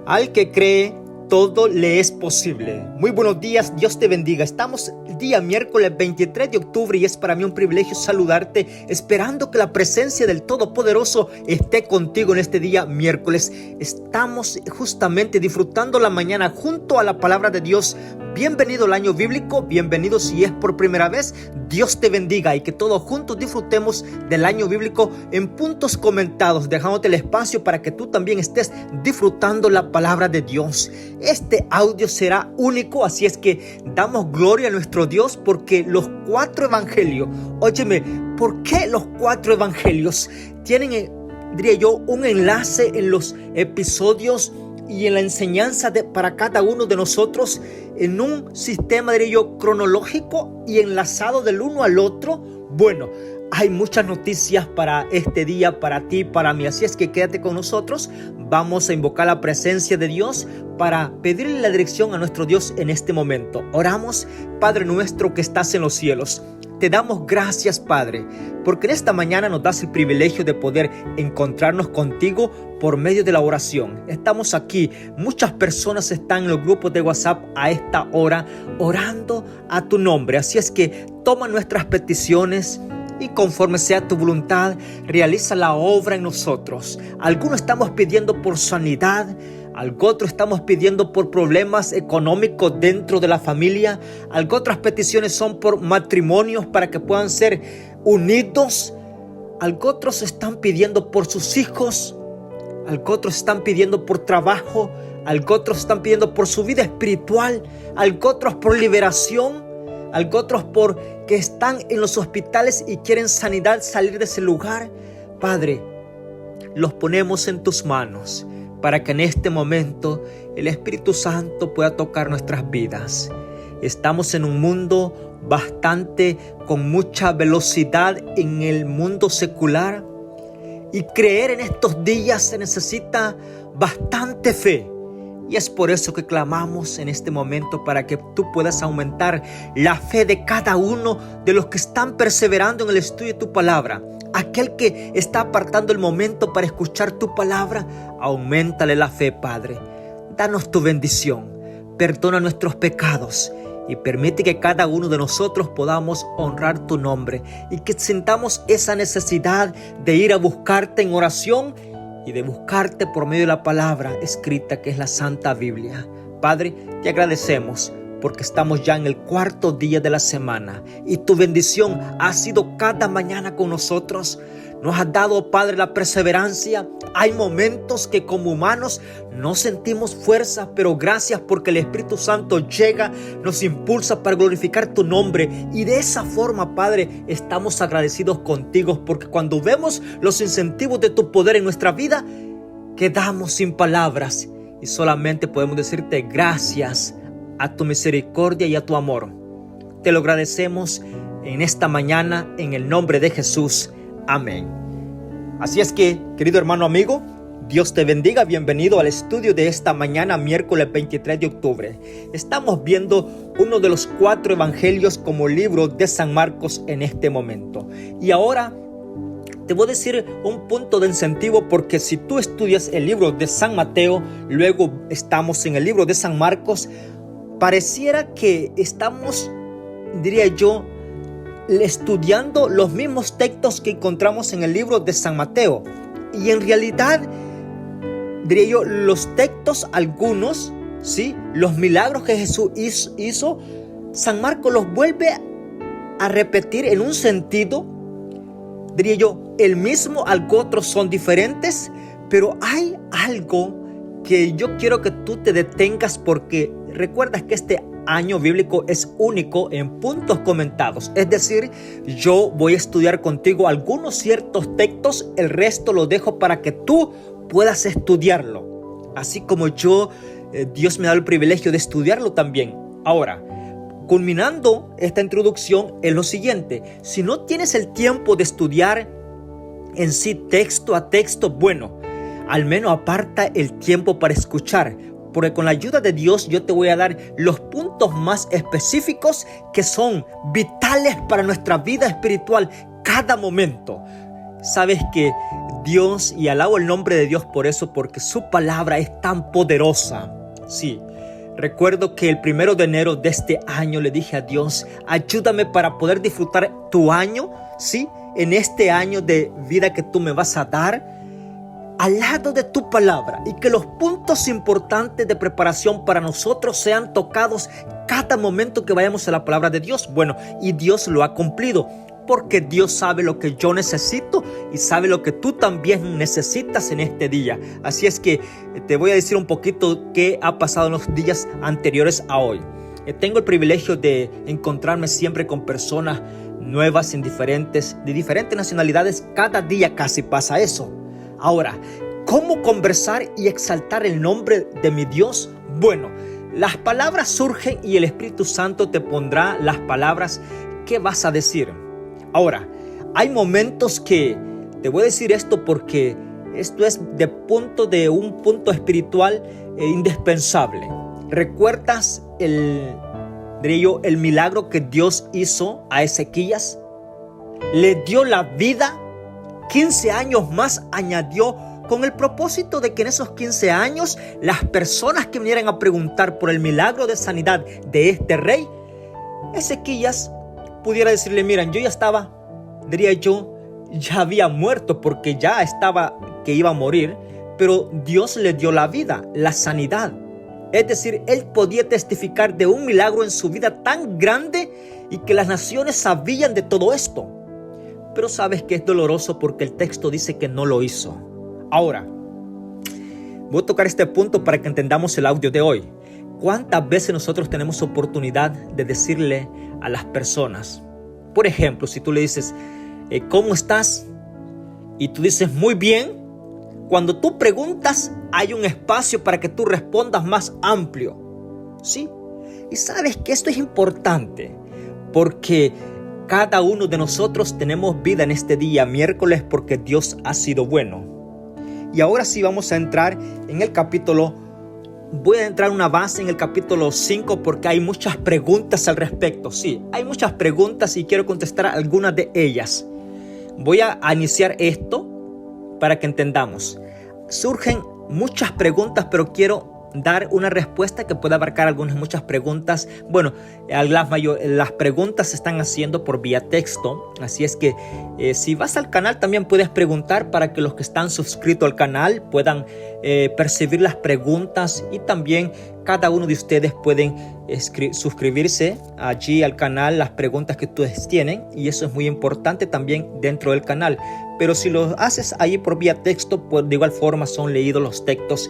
Al que cree, todo le es posible. Muy buenos días, Dios te bendiga. Estamos el día miércoles 23 de octubre y es para mí un privilegio saludarte, esperando que la presencia del Todopoderoso esté contigo en este día miércoles. Estamos justamente disfrutando la mañana junto a la palabra de Dios. Bienvenido al año bíblico, bienvenido si es por primera vez. Dios te bendiga y que todos juntos disfrutemos del año bíblico en puntos comentados, dejándote el espacio para que tú también estés disfrutando la palabra de Dios. Este audio será único, así es que damos gloria a nuestro Dios porque los 4 evangelios, óyeme, ¿por qué los 4 evangelios tienen, diría yo, un enlace en los episodios y en la enseñanza para cada uno de nosotros en un sistema, diría yo, cronológico y enlazado del uno al otro? Bueno, hay muchas noticias para este día, para ti, para mí. Así es que quédate con nosotros. Vamos a invocar la presencia de Dios para pedirle la dirección a nuestro Dios en este momento. Oramos. Padre nuestro que estás en los cielos, te damos gracias, Padre, porque en esta mañana nos das el privilegio de poder encontrarnos contigo por medio de la oración. Estamos aquí, muchas personas están en los grupos de WhatsApp a esta hora orando a tu nombre. Así es que toma nuestras peticiones y conforme sea tu voluntad, realiza la obra en nosotros. Algunos estamos pidiendo por sanidad, otros estamos pidiendo por problemas económicos dentro de la familia. Otras peticiones son por matrimonios para que puedan ser unidos. Otros están pidiendo por sus hijos. Otros están pidiendo por trabajo. Otros están pidiendo por su vida espiritual. Otros por liberación. Otros por que están en los hospitales y quieren sanidad, salir de ese lugar. Padre, los ponemos en tus manos para que en este momento el Espíritu Santo pueda tocar nuestras vidas. Estamos en un mundo con mucha velocidad en el mundo secular, y creer en estos días se necesita bastante fe. Y es por eso que clamamos en este momento para que tú puedas aumentar la fe de cada uno de los que están perseverando en el estudio de tu palabra. Aquel que está apartando el momento para escuchar tu palabra, auméntale la fe, Padre. Danos tu bendición, perdona nuestros pecados y permite que cada uno de nosotros podamos honrar tu nombre y que sintamos esa necesidad de ir a buscarte en oración y de buscarte por medio de la palabra escrita que es la Santa Biblia. Padre, te agradecemos porque estamos ya en el 4º día de la semana y tu bendición ha sido cada mañana con nosotros. Nos has dado, Padre, la perseverancia. Hay momentos que como humanos no sentimos fuerza, pero gracias porque el Espíritu Santo llega, nos impulsa para glorificar tu nombre. Y de esa forma, Padre, estamos agradecidos contigo porque cuando vemos los incentivos de tu poder en nuestra vida, quedamos sin palabras y solamente podemos decirte gracias a tu misericordia y a tu amor. Te lo agradecemos en esta mañana en el nombre de Jesús. Amén. Así es que, querido hermano amigo, Dios te bendiga. Bienvenido al estudio de esta mañana, miércoles 23 de octubre. Estamos viendo uno de los 4 evangelios como libro de San Marcos en este momento. Y ahora te voy a decir un punto de incentivo, porque si tú estudias el libro de San Mateo, luego estamos en el libro de San Marcos, pareciera que estamos, diría yo, estudiando los mismos textos que encontramos en el libro de San Mateo. Y en realidad, diría yo, los textos, algunos, ¿sí?, los milagros que Jesús hizo, San Marcos los vuelve a repetir en un sentido, diría yo, el mismo. Otros son diferentes, pero hay algo que yo quiero que tú te detengas, porque recuerdas que este año bíblico es único en puntos comentados. Es decir, yo voy a estudiar contigo algunos ciertos textos, el resto lo dejo para que tú puedas estudiarlo. Así como Dios me da el privilegio de estudiarlo también. Ahora, culminando esta introducción es lo siguiente: si no tienes el tiempo de estudiar en sí texto a texto, bueno, al menos aparta el tiempo para escuchar, porque con la ayuda de Dios yo te voy a dar los puntos más específicos que son vitales para nuestra vida espiritual cada momento. Sabes que Dios, y alabo el nombre de Dios por eso, porque su palabra es tan poderosa. Sí, recuerdo que el 1 de enero de este año le dije a Dios, ayúdame para poder disfrutar tu año, sí, en este año de vida que tú me vas a dar, al lado de tu palabra, y que los puntos importantes de preparación para nosotros sean tocados cada momento que vayamos a la palabra de Dios. Bueno, y Dios lo ha cumplido, porque Dios sabe lo que yo necesito y sabe lo que tú también necesitas en este día. Así es que te voy a decir un poquito qué ha pasado en los días anteriores a hoy. Tengo el privilegio de encontrarme siempre con personas nuevas, de diferentes nacionalidades. Cada día casi pasa eso. Ahora, ¿cómo conversar y exaltar el nombre de mi Dios? Bueno, las palabras surgen y el Espíritu Santo te pondrá las palabras que vas a decir. Ahora, hay momentos que te voy a decir esto porque esto es de un punto espiritual indispensable. ¿Recuerdas el milagro que Dios hizo a Ezequías? Le dio la vida. 15 años más añadió con el propósito de que en esos 15 años las personas que vinieran a preguntar por el milagro de sanidad de este rey, Ezequías pudiera decirle, miren, yo ya estaba, diría yo, ya había muerto porque ya estaba que iba a morir, pero Dios le dio la vida, la sanidad. Es decir, él podía testificar de un milagro en su vida tan grande y que las naciones sabían de todo esto. Pero sabes que es doloroso porque el texto dice que no lo hizo. Ahora, voy a tocar este punto para que entendamos el audio de hoy. ¿Cuántas veces nosotros tenemos oportunidad de decirle a las personas? Por ejemplo, si tú le dices, ¿cómo estás? Y tú dices, muy bien. Cuando tú preguntas, hay un espacio para que tú respondas más amplio. ¿Sí? Y sabes que esto es importante porque cada uno de nosotros tenemos vida en este día, miércoles, porque Dios ha sido bueno. Y ahora sí vamos a entrar en el capítulo. Voy a entrar una base en el capítulo 5 porque hay muchas preguntas al respecto. Sí, hay muchas preguntas y quiero contestar algunas de ellas. Voy a iniciar esto para que entendamos. Surgen muchas preguntas, pero quiero dar una respuesta que pueda abarcar muchas preguntas. Bueno, las preguntas se están haciendo por vía texto, así es que si vas al canal también puedes preguntar para que los que están suscritos al canal puedan percibir las preguntas, y también cada uno de ustedes pueden suscribirse allí al canal, las preguntas que ustedes tienen, y eso es muy importante también dentro del canal. Pero si lo haces ahí por vía texto, pues de igual forma son leídos los textos.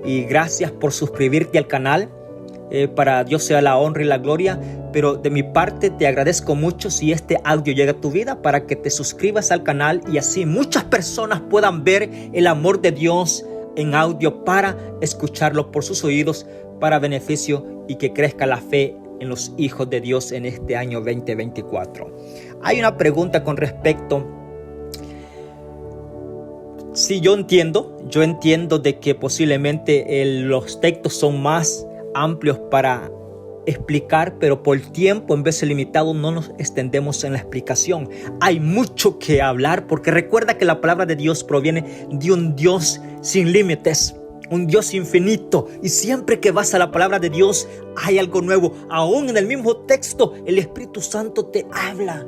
Y gracias por suscribirte al canal. Para Dios sea la honra y la gloria. Pero de mi parte te agradezco mucho si este audio llega a tu vida, para que te suscribas al canal y así muchas personas puedan ver el amor de Dios en audio, para escucharlo por sus oídos, para beneficio y que crezca la fe en los hijos de Dios en este año 2024. Hay una pregunta con respecto. Sí, yo entiendo de que posiblemente los textos son más amplios para explicar, pero por el tiempo en vez de limitado no nos extendemos en la explicación. Hay mucho que hablar porque recuerda que la palabra de Dios proviene de un Dios sin límites, un Dios infinito, y siempre que vas a la palabra de Dios hay algo nuevo. Aún en el mismo texto el Espíritu Santo te habla.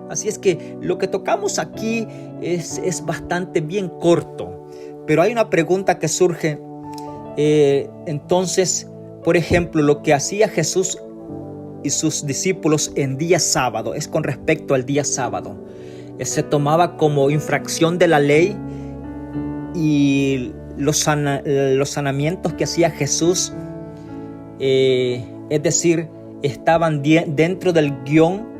Así es que lo que tocamos aquí es bastante bien corto, pero hay una pregunta que surge. Entonces, por ejemplo, lo que hacía Jesús y sus discípulos en día sábado es con respecto al día sábado. Se tomaba como infracción de la ley, y los sanamientos que hacía Jesús, es decir, estaban dentro del guión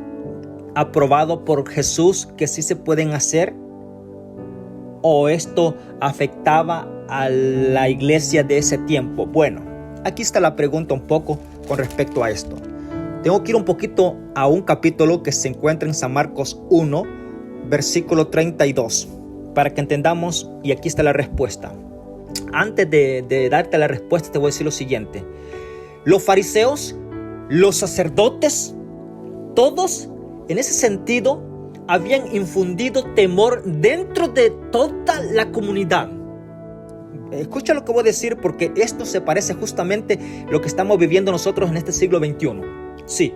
aprobado por Jesús que sí se pueden hacer, o esto afectaba a la iglesia de ese tiempo. Bueno, aquí está la pregunta un poco con respecto a esto. Tengo que ir un poquito a un capítulo que se encuentra en San Marcos 1, versículo 32, para que entendamos, y aquí está la respuesta. Antes de darte la respuesta te voy a decir lo siguiente. Los fariseos, los sacerdotes, todos en ese sentido habían infundido temor dentro de toda la comunidad. Escucha lo que voy a decir, porque esto se parece justamente a lo que estamos viviendo nosotros en este siglo XXI. Sí,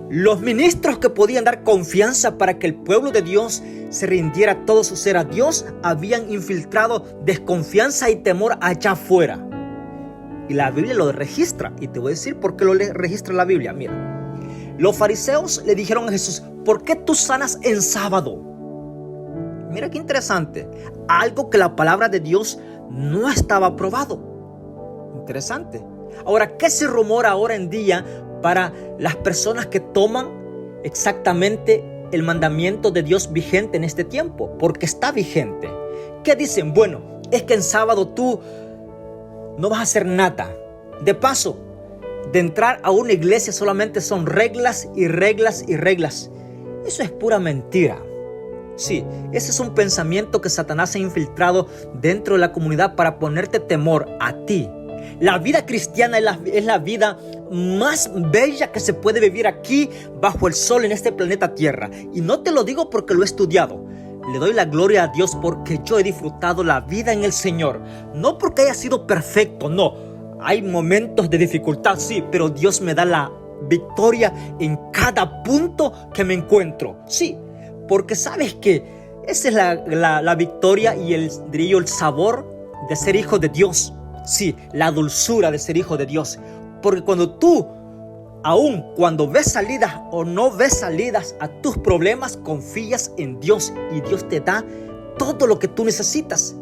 los ministros que podían dar confianza para que el pueblo de Dios se rindiera todo su ser a Dios, habían infiltrado desconfianza y temor allá afuera. Y la Biblia lo registra, y te voy a decir por qué lo registra la Biblia. Mira, los fariseos le dijeron a Jesús: ¿por qué tú sanas en sábado? Mira qué interesante, algo que la palabra de Dios no estaba aprobado. Interesante. Ahora, ¿qué se rumora ahora en día para las personas que toman exactamente el mandamiento de Dios vigente en este tiempo? Porque está vigente. ¿Qué dicen? Bueno, es que en sábado tú no vas a hacer nada. De paso, de entrar a una iglesia solamente son reglas y reglas y reglas. Eso es pura mentira. Sí, ese es un pensamiento que Satanás ha infiltrado dentro de la comunidad para ponerte temor a ti. La vida cristiana es la vida más bella que se puede vivir aquí bajo el sol en este planeta Tierra. Y no te lo digo porque lo he estudiado. Le doy la gloria a Dios porque yo he disfrutado la vida en el Señor. No porque haya sido perfecto, no. Hay momentos de dificultad, sí, pero Dios me da la victoria en cada punto que me encuentro. Sí, porque sabes que esa es la victoria y el sabor de ser hijo de Dios. Sí, la dulzura de ser hijo de Dios. Porque cuando tú, aun cuando ves salidas o no ves salidas a tus problemas, confías en Dios y Dios te da todo lo que tú necesitas.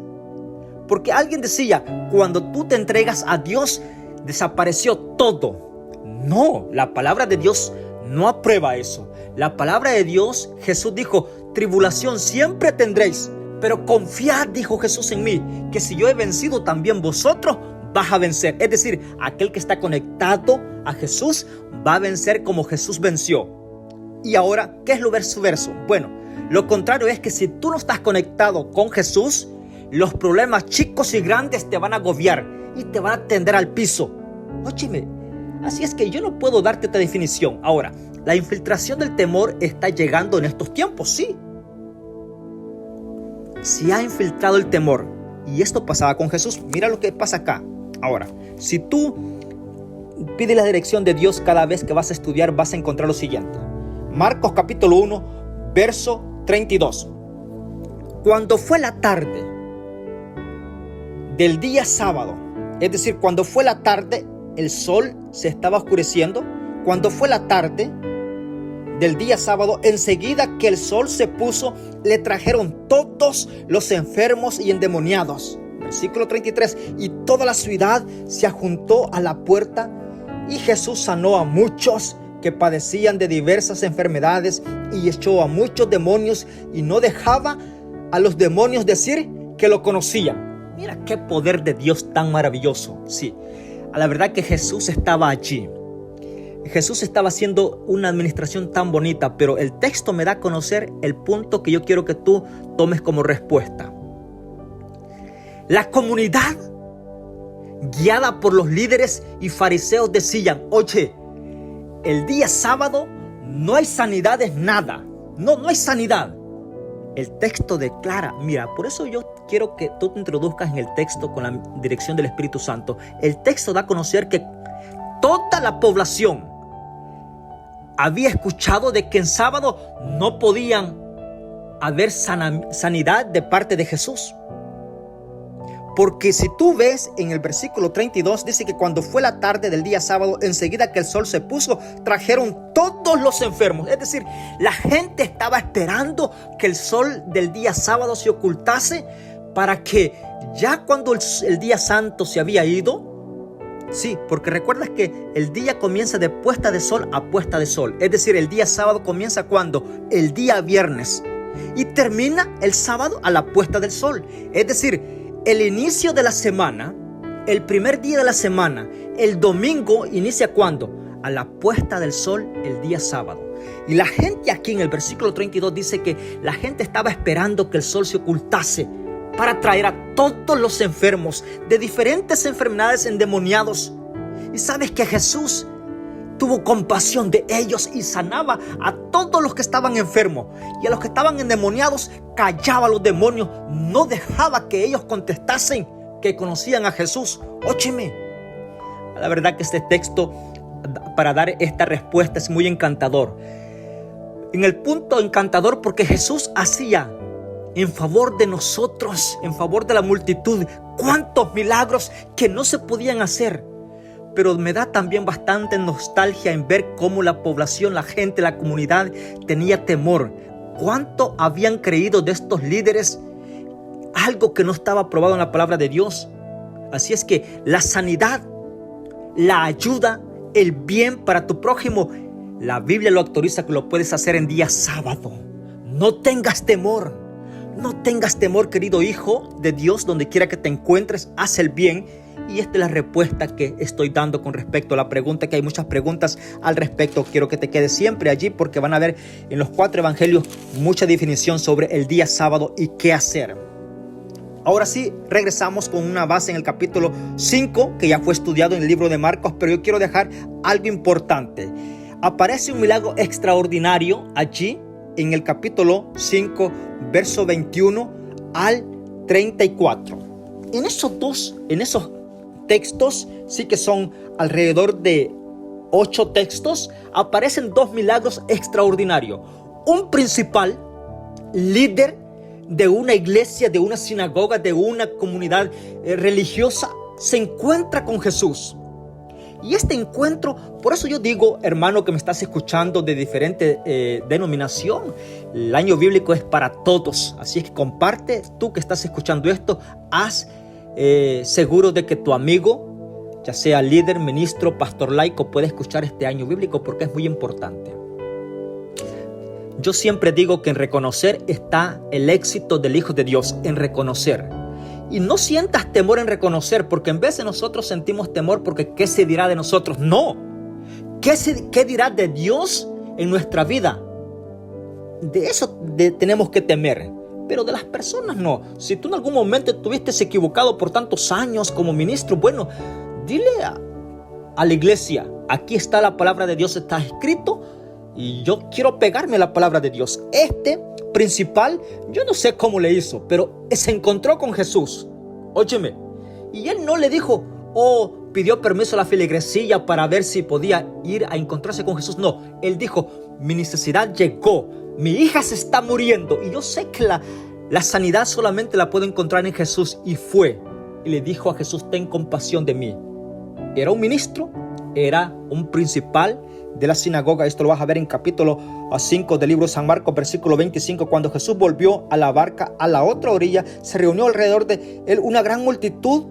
Porque alguien decía, cuando tú te entregas a Dios, desapareció todo. No, la palabra de Dios no aprueba eso. La palabra de Dios, Jesús dijo, tribulación siempre tendréis, pero confiad, dijo Jesús, en mí, que si yo he vencido, también vosotros vas a vencer. Es decir, aquel que está conectado a Jesús va a vencer como Jesús venció. Y ahora, ¿qué es lo verso? Bueno, lo contrario es que si tú no estás conectado con Jesús, los problemas chicos y grandes te van a agobiar y te van a tender al piso. Óyeme, así es que yo no puedo darte esta definición. Ahora, la infiltración del temor está llegando en estos tiempos, sí. Se ha infiltrado el temor. Y esto pasaba con Jesús. Mira lo que pasa acá. Ahora, si tú pides la dirección de Dios cada vez que vas a estudiar, vas a encontrar lo siguiente. Marcos capítulo 1, verso 32. Cuando fue la tarde del día sábado, es decir, cuando fue la tarde, el sol se estaba oscureciendo. Cuando fue la tarde del día sábado, enseguida que el sol se puso, le trajeron todos los enfermos y endemoniados. Versículo 33. Y toda la ciudad se ajuntó a la puerta, y Jesús sanó a muchos que padecían de diversas enfermedades, y echó a muchos demonios, y no dejaba a los demonios decir que lo conocían. Mira qué poder de Dios tan maravilloso. Sí, a la verdad que Jesús estaba allí. Jesús estaba haciendo una administración tan bonita, pero el texto me da a conocer el punto que yo quiero que tú tomes como respuesta. La comunidad, guiada por los líderes y fariseos, decían: oye, el día sábado no hay sanidades, nada. No hay sanidad. El texto declara, mira, por eso yo quiero que tú te introduzcas en el texto con la dirección del Espíritu Santo. El texto da a conocer que toda la población había escuchado de que en sábado no podían haber sanidad de parte de Jesús. Porque si tú ves en el versículo 32, dice que cuando fue la tarde del día sábado, enseguida que el sol se puso, trajeron todos los enfermos. Es decir, la gente estaba esperando que el sol del día sábado se ocultase para que ya cuando el día santo se había ido. Sí, porque recuerdas que el día comienza de puesta de sol a puesta de sol. Es decir, el día sábado comienza cuando el día viernes y termina el sábado a la puesta del sol. Es decir, el inicio de la semana, el primer día de la semana, el domingo inicia ¿cuándo? A la puesta del sol el día sábado. Y la gente aquí en el versículo 32 dice que la gente estaba esperando que el sol se ocultase para traer a todos los enfermos de diferentes enfermedades endemoniados. Y sabes que Jesús tuvo compasión de ellos y sanaba a todos los que estaban enfermos. Y a los que estaban endemoniados, callaba a los demonios. No dejaba que ellos contestasen que conocían a Jesús. Óyeme, la verdad que este texto para dar esta respuesta es muy encantador. En el punto encantador porque Jesús hacía en favor de nosotros, en favor de la multitud, cuántos milagros que no se podían hacer. Pero me da también bastante nostalgia en ver cómo la población, la gente, la comunidad tenía temor. ¿Cuánto habían creído de estos líderes? Algo que no estaba probado en la palabra de Dios. Así es que la sanidad, la ayuda, el bien para tu prójimo, la Biblia lo autoriza que lo puedes hacer en día sábado. No tengas temor. No tengas temor, querido hijo de Dios, donde quiera que te encuentres, haz el bien. Y esta es la respuesta que estoy dando con respecto a la pregunta, que hay muchas preguntas al respecto. Quiero que te quedes siempre allí porque van a ver en los 4 evangelios mucha definición sobre el día sábado y qué hacer. Ahora sí, regresamos con una base en el capítulo 5, que ya fue estudiado en el libro de Marcos, pero yo quiero dejar algo importante. Aparece un milagro extraordinario allí en el capítulo 5, verso 21 al 34. En esos textos, sí que son alrededor de 8 textos, aparecen 2 milagros extraordinarios. Un principal líder de una iglesia, de una sinagoga, de una comunidad religiosa, se encuentra con Jesús. Y este encuentro, por eso yo digo, hermano que me estás escuchando de diferente denominación, el año bíblico es para todos. Así es que comparte, tú que estás escuchando esto, haz seguro de que tu amigo, ya sea líder, ministro, pastor laico, puede escuchar este año bíblico porque es muy importante. Yo siempre digo que en reconocer está el éxito del Hijo de Dios, en reconocer. Y no sientas temor en reconocer, porque en vez de nosotros sentimos temor porque ¿qué se dirá de nosotros? No. ¿Qué dirá de Dios en nuestra vida? De eso tenemos que temer, pero de las personas no. Si tú en algún momento estuviste equivocado por tantos años como ministro, bueno, dile a la iglesia, aquí está la palabra de Dios, está escrito, y yo quiero pegarme a la palabra de Dios. Este principal, yo no sé cómo le hizo, pero se encontró con Jesús. Óyeme, y él no le dijo, pidió permiso a la feligresía para ver si podía ir a encontrarse con Jesús. No, él dijo, mi necesidad llegó, mi hija se está muriendo y yo sé que la sanidad solamente la puedo encontrar en Jesús. Y fue, y le dijo a Jesús, ten compasión de mí. Era un ministro, era un principal de la sinagoga. Esto lo vas a ver en capítulo 5 del libro de San Marcos, versículo 25. Cuando Jesús volvió a la barca a la otra orilla, se reunió alrededor de él una gran multitud,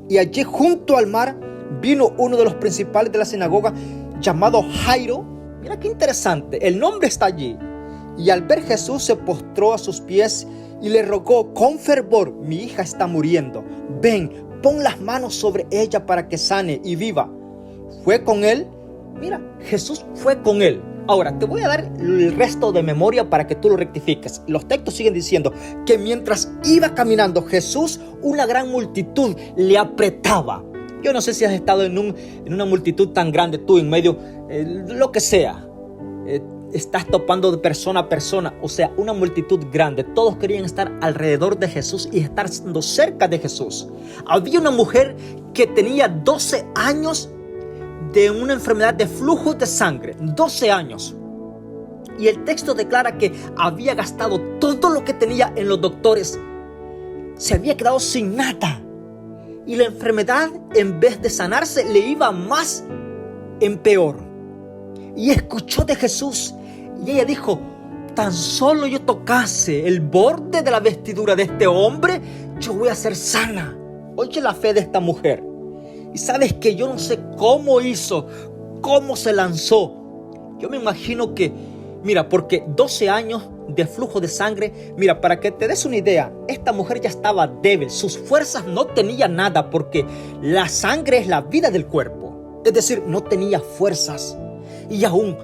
y allí junto al mar vino uno de los principales de la sinagoga, llamado Jairo. Mira qué interesante, el nombre está allí. Y al ver Jesús se postró a sus pies y le rogó con fervor, mi hija está muriendo, ven, pon las manos sobre ella para que sane y viva. Fue con él. Mira, Jesús fue con él. Ahora, te voy a dar el resto de memoria para que tú lo rectifiques. Los textos siguen diciendo que mientras iba caminando Jesús, una gran multitud le apretaba. Yo no sé si has estado en una multitud tan grande, tú en medio, lo que sea. Estás topando de persona a persona, o sea, una multitud grande. Todos querían estar alrededor de Jesús y estar cerca de Jesús. Había una mujer que tenía 12 años de una enfermedad de flujo de sangre, 12 años. Y el texto declara que había gastado todo lo que tenía en los doctores. Se había quedado sin nada. Y la enfermedad, en vez de sanarse, le iba más en peor. Y escuchó de Jesús. Y ella dijo, tan solo yo tocase el borde de la vestidura de este hombre, yo voy a ser sana. Oye la fe de esta mujer. Y sabes que yo no sé cómo hizo, cómo se lanzó. Yo me imagino que, mira, porque 12 años de flujo de sangre, mira, para que te des una idea, esta mujer ya estaba débil, sus fuerzas no tenía nada, porque la sangre es la vida del cuerpo. Es decir, no tenía fuerzas. Y aún,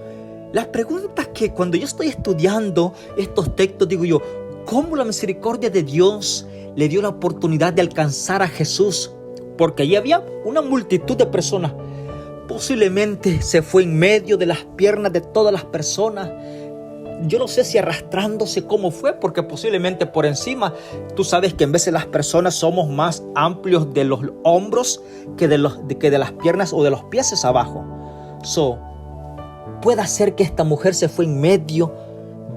las preguntas que cuando yo estoy estudiando estos textos, digo yo, ¿cómo la misericordia de Dios le dio la oportunidad de alcanzar a Jesús? Porque allí había una multitud de personas. Posiblemente se fue en medio de las piernas de todas las personas. Yo no sé si arrastrándose cómo fue, porque posiblemente por encima. Tú sabes que en veces las personas somos más amplios de los hombros que de las piernas o de los pies hacia abajo. Puede ser que esta mujer se fue en medio,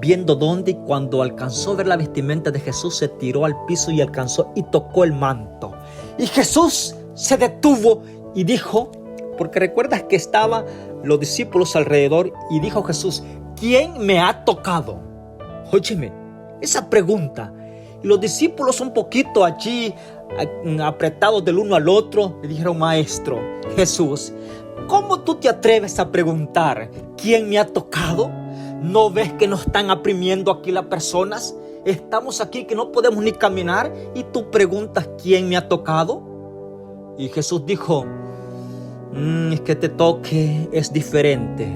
viendo dónde, y cuando alcanzó a ver la vestimenta de Jesús, se tiró al piso y alcanzó y tocó el manto. Y Jesús se detuvo y dijo, porque recuerdas que estaban los discípulos alrededor, y dijo Jesús, ¿quién me ha tocado? Óyeme, esa pregunta. Y los discípulos un poquito allí apretados del uno al otro, le dijeron, Maestro Jesús, ¿cómo tú te atreves a preguntar quién me ha tocado? ¿No ves que nos están oprimiendo aquí las personas? Estamos aquí que no podemos ni caminar y tú preguntas quién me ha tocado. Y Jesús dijo, es que te toque es diferente.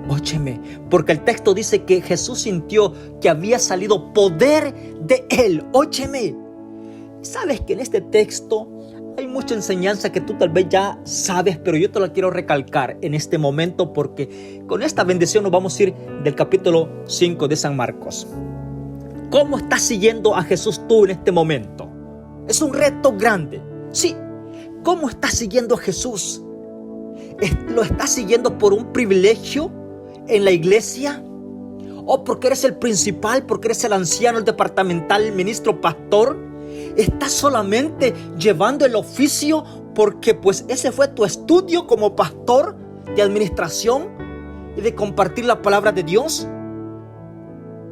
Óyeme, porque el texto dice que Jesús sintió que había salido poder de él. Óyeme, sabes que en este texto hay mucha enseñanza que tú tal vez ya sabes, pero yo te la quiero recalcar en este momento, porque con esta bendición nos vamos a ir del capítulo 5 de San Marcos. ¿Cómo estás siguiendo a Jesús tú en este momento? Es un reto grande. Sí, ¿cómo estás siguiendo a Jesús? ¿Lo estás siguiendo por un privilegio en la iglesia? ¿O porque eres el principal, porque eres el anciano, el departamental, el ministro, pastor? ¿Estás solamente llevando el oficio porque pues ese fue tu estudio como pastor de administración y de compartir la palabra de Dios?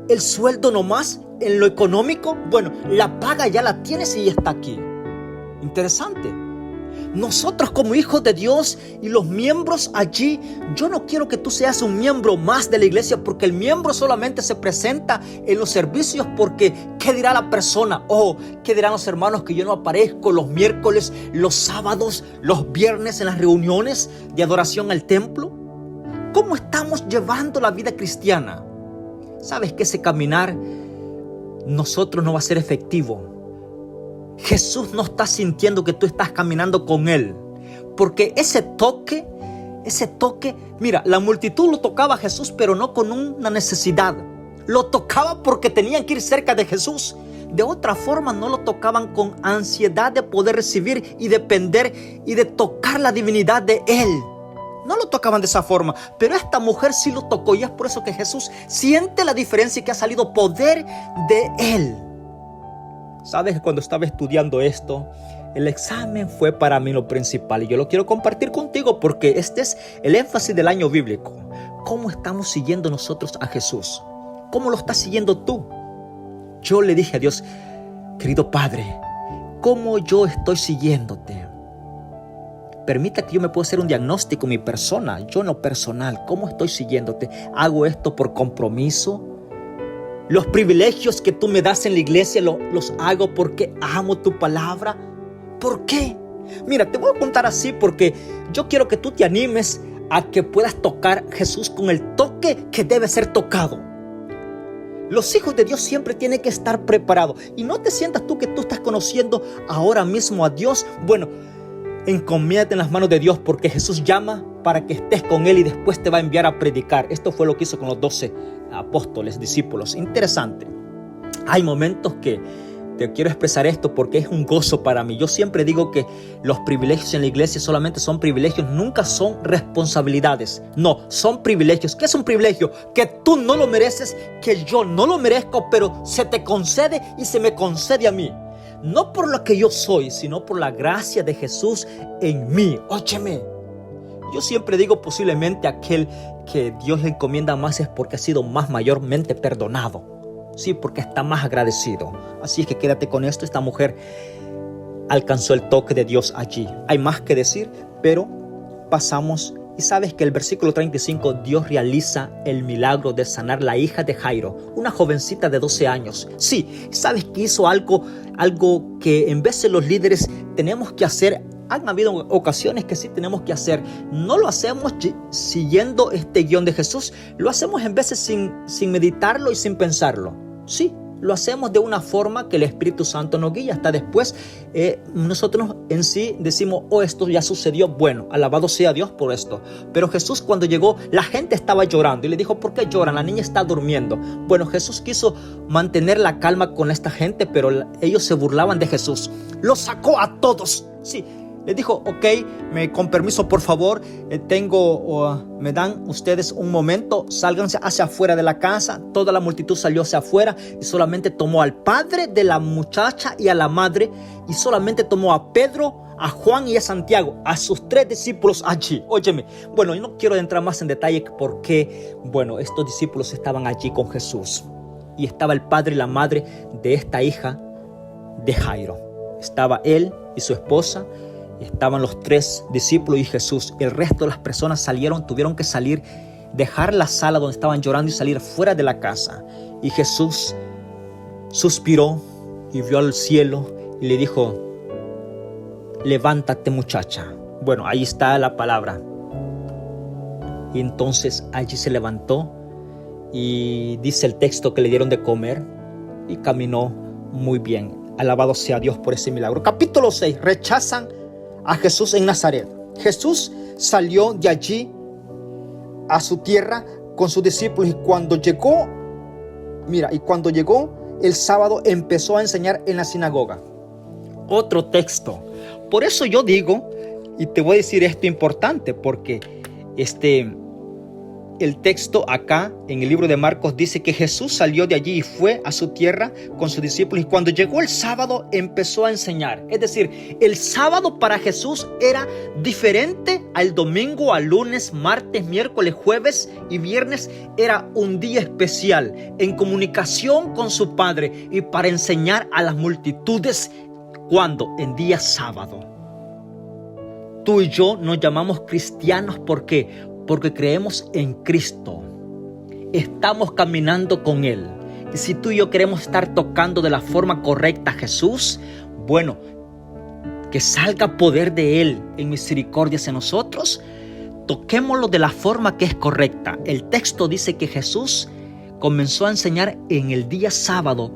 ¿El sueldo nomás en lo económico? Bueno, la paga ya la tienes y ya está aquí. Interesante. Nosotros como hijos de Dios y los miembros allí, yo no quiero que tú seas un miembro más de la iglesia, porque el miembro solamente se presenta en los servicios porque ¿qué dirá la persona? ¿Qué dirán los hermanos que yo no aparezco los miércoles, los sábados, los viernes en las reuniones de adoración al templo? ¿Cómo estamos llevando la vida cristiana? ¿Sabes que ese caminar nosotros no va a ser efectivo? Jesús no está sintiendo que tú estás caminando con Él, porque ese toque, mira, la multitud lo tocaba a Jesús, pero no con una necesidad. Lo tocaba porque tenían que ir cerca de Jesús. De otra forma no lo tocaban con ansiedad de poder recibir y depender y de tocar la divinidad de Él. No lo tocaban de esa forma, pero esta mujer sí lo tocó, y es por eso que Jesús siente la diferencia y que ha salido poder de Él. Sabes que cuando estaba estudiando esto, el examen fue para mí lo principal, y yo lo quiero compartir contigo porque este es el énfasis del año bíblico. ¿Cómo estamos siguiendo nosotros a Jesús? ¿Cómo lo estás siguiendo tú? Yo le dije a Dios, querido Padre, ¿cómo yo estoy siguiéndote? Permita que yo me pueda hacer un diagnóstico, mi persona, yo en lo personal, ¿cómo estoy siguiéndote? ¿Hago esto por compromiso? Los privilegios que tú me das en la iglesia los hago porque amo tu palabra. ¿Por qué? Mira, te voy a contar así porque yo quiero que tú te animes a que puedas tocar a Jesús con el toque que debe ser tocado. Los hijos de Dios siempre tienen que estar preparados. Y no te sientas tú que tú estás conociendo ahora mismo a Dios. Bueno, encomiéndate en las manos de Dios, porque Jesús llama para que estés con Él y después te va a enviar a predicar. Esto fue lo que hizo con los 12 apóstoles, discípulos. Interesante. Hay momentos que te quiero expresar esto porque es un gozo para mí. Yo siempre digo que los privilegios en la iglesia solamente son privilegios, nunca son responsabilidades. No, son privilegios. ¿Qué es un privilegio? Que tú no lo mereces, que yo no lo merezco, pero se te concede y se me concede a mí. No por lo que yo soy, sino por la gracia de Jesús en mí. Óyeme, yo siempre digo posiblemente aquel que Dios le encomienda más es porque ha sido más mayormente perdonado. Sí, porque está más agradecido. Así es que quédate con esto. Esta mujer alcanzó el toque de Dios allí. Hay más que decir, pero pasamos. Y sabes que el versículo 35, Dios realiza el milagro de sanar la hija de Jairo, una jovencita de 12 años. Sí, sabes que hizo algo que en vez de los líderes tenemos que hacer. Han habido ocasiones que sí tenemos que hacer. No lo hacemos siguiendo este guión de Jesús. Lo hacemos en veces sin meditarlo y sin pensarlo. Sí, lo hacemos de una forma que el Espíritu Santo nos guía. Hasta después nosotros en sí decimos, oh, esto ya sucedió. Bueno, alabado sea Dios por esto. Pero Jesús, cuando llegó, la gente estaba llorando y le dijo, ¿por qué lloran? La niña está durmiendo. Bueno, Jesús quiso mantener la calma con esta gente, pero ellos se burlaban de Jesús. Los sacó a todos. Sí. Le dijo, ok, con permiso, por favor, me dan ustedes un momento, sálganse hacia afuera de la casa. Toda la multitud salió hacia afuera y solamente tomó al padre de la muchacha y a la madre, y solamente tomó a Pedro, a Juan y a Santiago, a sus 3 discípulos allí. Óyeme, bueno, yo no quiero entrar más en detalle porque, bueno, estos discípulos estaban allí con Jesús y estaba el padre y la madre de esta hija de Jairo. Estaba él y su esposa. Estaban los 3 discípulos y Jesús. El resto de las personas tuvieron que salir, dejar la sala donde estaban llorando y salir fuera de la casa. Y Jesús suspiró y vio al cielo y le dijo, levántate, muchacha. Bueno, ahí está la palabra. Y entonces allí se levantó y dice el texto que le dieron de comer y caminó muy bien. Alabado sea Dios por ese milagro. Capítulo 6. Rechazan a Jesús en Nazaret. Jesús salió de allí a su tierra con sus discípulos y cuando llegó el sábado empezó a enseñar en la sinagoga. Otro texto. Por eso yo digo, y te voy a decir esto importante, porque el texto acá en el libro de Marcos dice que Jesús salió de allí y fue a su tierra con sus discípulos y cuando llegó el sábado empezó a enseñar. Es decir, el sábado para Jesús era diferente al domingo, al lunes, martes, miércoles, jueves y viernes. Era un día especial en comunicación con su Padre y para enseñar a las multitudes. ¿Cuándo? En día sábado. Tú y yo nos llamamos cristianos porque creemos en Cristo. Estamos caminando con Él. Y si tú y yo queremos estar tocando de la forma correcta a Jesús, bueno, que salga poder de Él en misericordia hacia nosotros, toquémoslo de la forma que es correcta. El texto dice que Jesús comenzó a enseñar en el día sábado.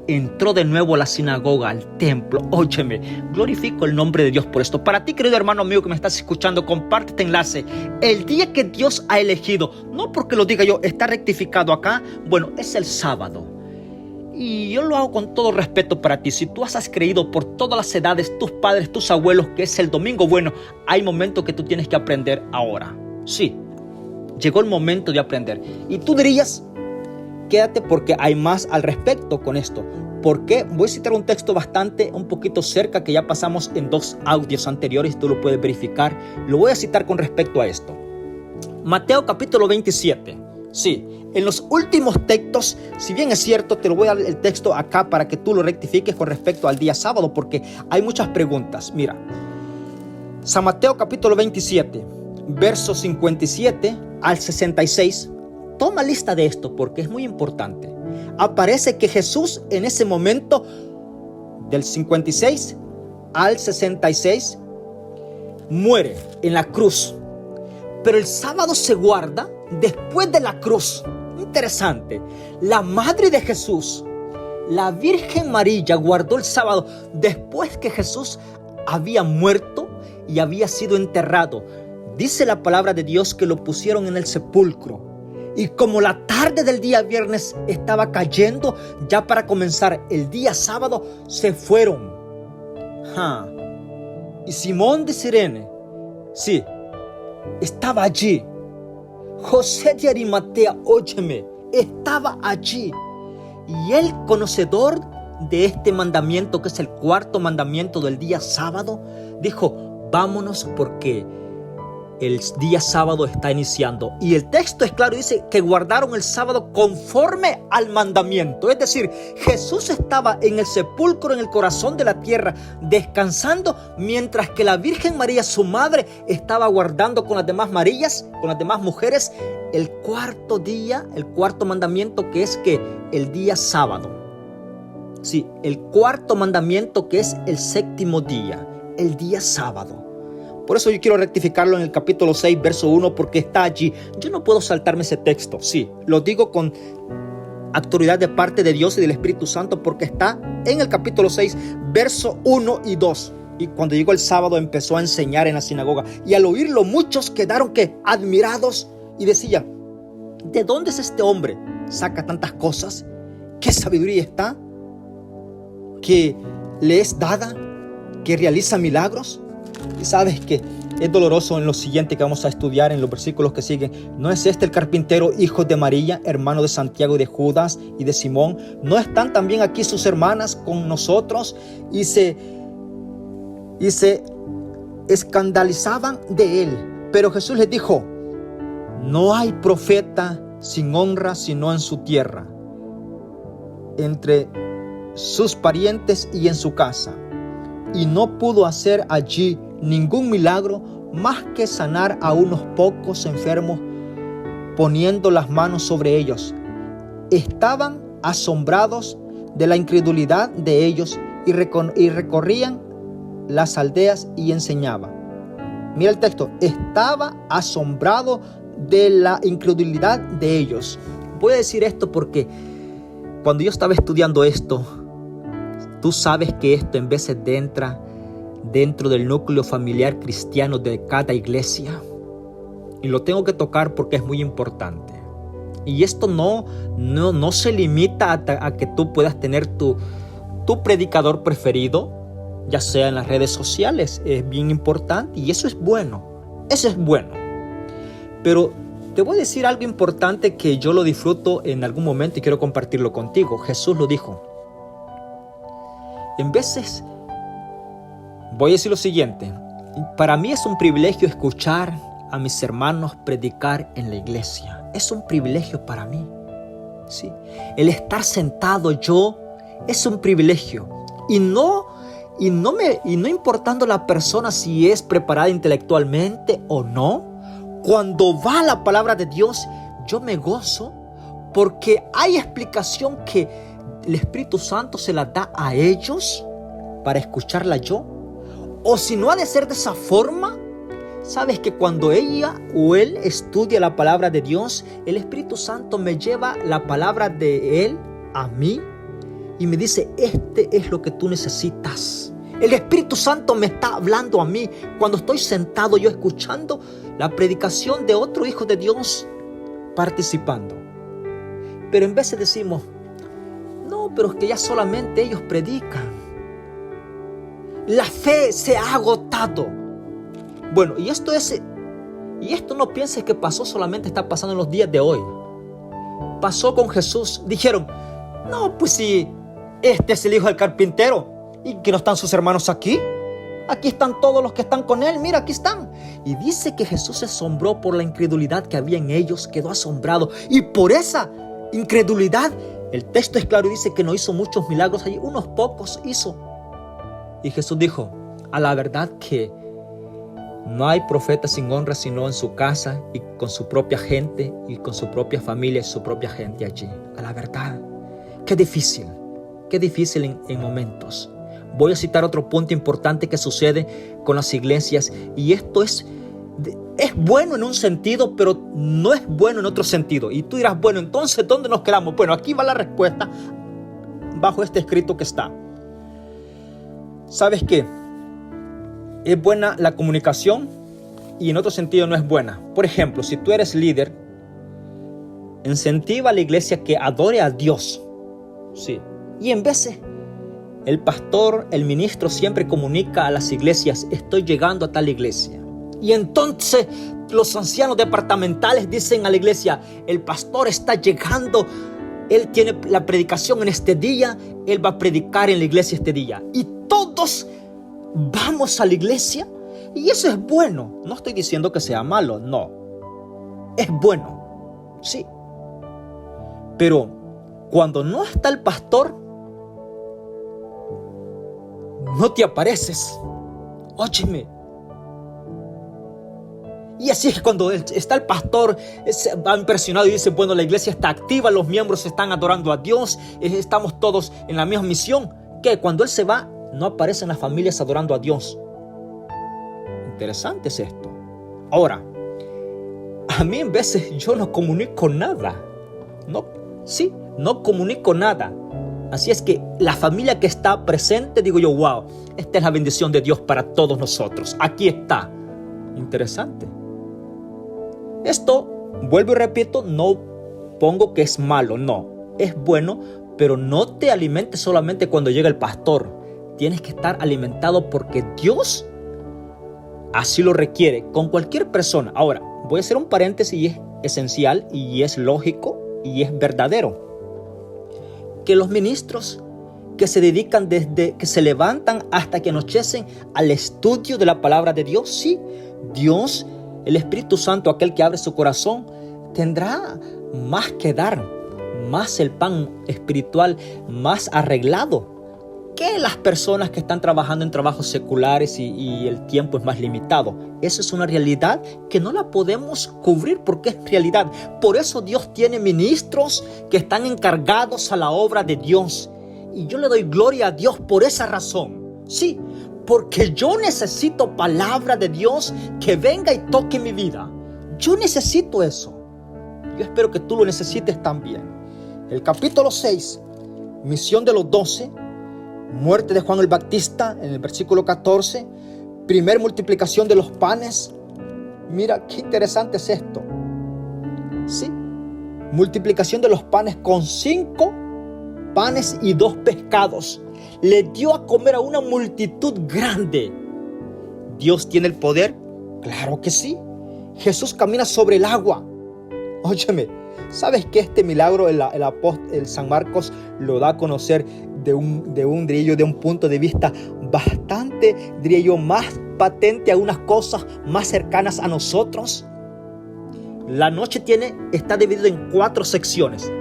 Entró de nuevo a la sinagoga, al templo. Óyeme, glorifico el nombre de Dios por esto. Para ti, querido hermano amigo que me estás escuchando, comparte este enlace. El día que Dios ha elegido, no porque lo diga yo, está rectificado acá. Bueno, es el sábado. Y yo lo hago con todo respeto para ti. Si tú has creído por todas las edades, tus padres, tus abuelos, que es el domingo, bueno, hay momentos que tú tienes que aprender ahora. Sí, llegó el momento de aprender. Y tú dirías, quédate porque hay más al respecto con esto. Porque voy a citar un texto un poquito cerca que ya pasamos en 2 audios anteriores, tú lo puedes verificar. Lo voy a citar con respecto a esto. Mateo capítulo 27. Sí, en los últimos textos, si bien es cierto, te lo voy a dar el texto acá para que tú lo rectifiques con respecto al día sábado, porque hay muchas preguntas. Mira, San Mateo capítulo 27, versos 57 al 66. Toma lista de esto porque es muy importante. Aparece que Jesús en ese momento, del 56 al 66, muere en la cruz. Pero el sábado se guarda después de la cruz. Interesante. La madre de Jesús, la Virgen María, guardó el sábado después que Jesús había muerto y había sido enterrado. Dice la palabra de Dios que lo pusieron en el sepulcro. Y como la tarde del día viernes estaba cayendo, ya para comenzar el día sábado, se fueron. Y Simón de Cirene, sí, estaba allí. José de Arimatea, óyeme, estaba allí. Y el conocedor de este mandamiento, que es el 4.º mandamiento del día sábado, dijo, vámonos porque el día sábado está iniciando. Y el texto es claro, dice que guardaron el sábado conforme al mandamiento. Es decir, Jesús estaba en el sepulcro, en el corazón de la tierra, descansando, mientras que la Virgen María, su madre, estaba guardando con las demás Marías, con las demás mujeres, el 4.º día, el 4.º mandamiento, que es que el día sábado. Sí, el 4.º mandamiento, que es el 7.º día, el día sábado. Por eso yo quiero rectificarlo en el capítulo 6, verso 1, porque está allí. Yo no puedo saltarme ese texto. Sí, lo digo con autoridad de parte de Dios y del Espíritu Santo, porque está en el capítulo 6, verso 1 y 2. Y cuando llegó el sábado empezó a enseñar en la sinagoga, y al oírlo muchos quedaron admirados y decían: ¿de dónde es este hombre? ¿Saca tantas cosas? ¿Qué sabiduría está? ¿Que le es dada? ¿Que realiza milagros? Y sabes que es doloroso en lo siguiente que vamos a estudiar en los versículos que siguen. ¿No es este el carpintero, hijo de María, hermano de Santiago y de Judas y de Simón? ¿No están también aquí sus hermanas con nosotros? Y se escandalizaban de él. Pero Jesús les dijo: no hay profeta sin honra sino en su tierra, entre sus parientes y en su casa. Y no pudo hacer allí ningún milagro más que sanar a unos pocos enfermos poniendo las manos sobre ellos. Estaban asombrados de la incredulidad de ellos y recorrían las aldeas y enseñaba. Mira el texto: estaba asombrado de la incredulidad de ellos. Voy a decir esto porque cuando yo estaba estudiando esto, tú sabes que esto en veces entra dentro del núcleo familiar cristiano de cada iglesia, y lo tengo que tocar porque es muy importante. Y esto no se limita a que tú puedas tener tu predicador preferido, ya sea en las redes sociales. Es bien importante y eso es bueno. Pero te voy a decir algo importante que yo lo disfruto en algún momento y quiero compartirlo contigo. Jesús lo dijo. En veces, voy a decir lo siguiente: para mí es un privilegio escuchar a mis hermanos predicar en la iglesia. Es un privilegio para mí. ¿Sí? El estar sentado yo es un privilegio. Y no importando la persona si es preparada intelectualmente o no, cuando va la palabra de Dios, yo me gozo porque hay explicación que el Espíritu Santo se la da a ellos para escucharla yo. O si no ha de ser de esa forma, sabes que cuando ella o él estudia la palabra de Dios, el Espíritu Santo me lleva la palabra de él a mí y me dice: este es lo que tú necesitas. El Espíritu Santo me está hablando a mí cuando estoy sentado yo escuchando la predicación de otro hijo de Dios participando. Pero en vez de decimos: no, pero es que ya solamente ellos predican, la fe se ha agotado. Bueno, y esto no pienses que pasó solamente, está pasando en los días de hoy. Pasó con Jesús. Dijeron: no, pues si este es el hijo del carpintero, ¿y que no están sus hermanos aquí? Aquí están todos los que están con él, mira, aquí están. Y dice que Jesús se asombró por la incredulidad que había en ellos, quedó asombrado. Y por esa incredulidad, el texto es claro y dice que no hizo muchos milagros allí, unos pocos hizo. Y Jesús dijo: a la verdad que no hay profeta sin honra sino en su casa y con su propia gente y con su propia familia y su propia gente allí. A la verdad, qué difícil en momentos. Voy a citar otro punto importante que sucede con las iglesias, y esto es bueno en un sentido, pero no es bueno en otro sentido. Y tú dirás: bueno, entonces, ¿dónde nos quedamos? Bueno, aquí va la respuesta bajo este escrito que está. ¿Sabes qué? Es buena la comunicación y en otro sentido no es buena. Por ejemplo, si tú eres líder, incentiva a la iglesia que adore a Dios. Sí. Y en veces el pastor, el ministro siempre comunica a las iglesias: estoy llegando a tal iglesia. Y entonces los ancianos departamentales dicen a la iglesia: el pastor está llegando, él tiene la predicación en este día, él va a predicar en la iglesia este día. Y todos vamos a la iglesia, y eso es bueno. No estoy diciendo que sea malo, no. Es bueno, sí. Pero cuando no está el pastor, no te apareces. Óyeme. Y así es que cuando está el pastor, va impresionado y dice: bueno, la iglesia está activa, los miembros están adorando a Dios, estamos todos en la misma misión. Que cuando él se va, no aparecen las familias adorando a Dios. Interesante es esto. Ahora, a mí en veces yo no comunico nada. No, sí, no comunico nada. Así es que la familia que está presente, digo yo, wow, esta es la bendición de Dios para todos nosotros. Aquí está. Interesante. Esto, vuelvo y repito, no pongo que es malo, no. Es bueno, pero no te alimentes solamente cuando llega el pastor. Tienes que estar alimentado porque Dios así lo requiere con cualquier persona. Ahora, voy a hacer un paréntesis y es esencial y es lógico y es verdadero. Que los ministros que se dedican desde que se levantan hasta que anochecen al estudio de la palabra de Dios, sí, Dios, el Espíritu Santo, aquel que abre su corazón, tendrá más que dar, más el pan espiritual, más arreglado que las personas que están trabajando en trabajos seculares y el tiempo es más limitado. Eso es una realidad que no la podemos cubrir porque es realidad. Por eso Dios tiene ministros que están encargados a la obra de Dios. Y yo le doy gloria a Dios por esa razón. Sí, porque yo necesito palabra de Dios que venga y toque mi vida. Yo necesito eso. Yo espero que tú lo necesites también. El capítulo 6, misión de los 12, muerte de Juan el Bautista en el versículo 14, primer multiplicación de los panes. Mira qué interesante es esto. Sí, multiplicación de los panes con 5 panes y 2 pescados. Le dio a comer a una multitud grande. ¿Dios tiene el poder? Claro que sí. Jesús camina sobre el agua. Óyeme, ¿sabes que este milagro el San Marcos lo da a conocer de un punto de vista bastante, diría yo, más patente a unas cosas más cercanas a nosotros? La noche está dividida en 4 secciones.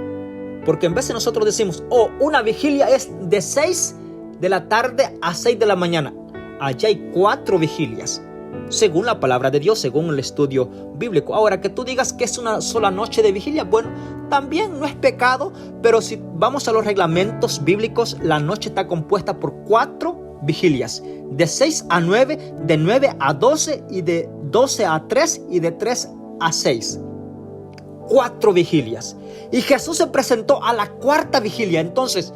Porque en vez de nosotros decimos, una vigilia es de 6 de la tarde a 6 de la mañana. Allá hay 4 vigilias. Según la palabra de Dios, según el estudio bíblico. Ahora, que tú digas que es una sola noche de vigilia, bueno, también no es pecado, pero si vamos a los reglamentos bíblicos, la noche está compuesta por 4 vigilias, de 6 a 9, de 9 a 12 y de 12 a 3 y de 3 a 6. 4 vigilias. Y Jesús se presentó a la 4ª vigilia. Entonces,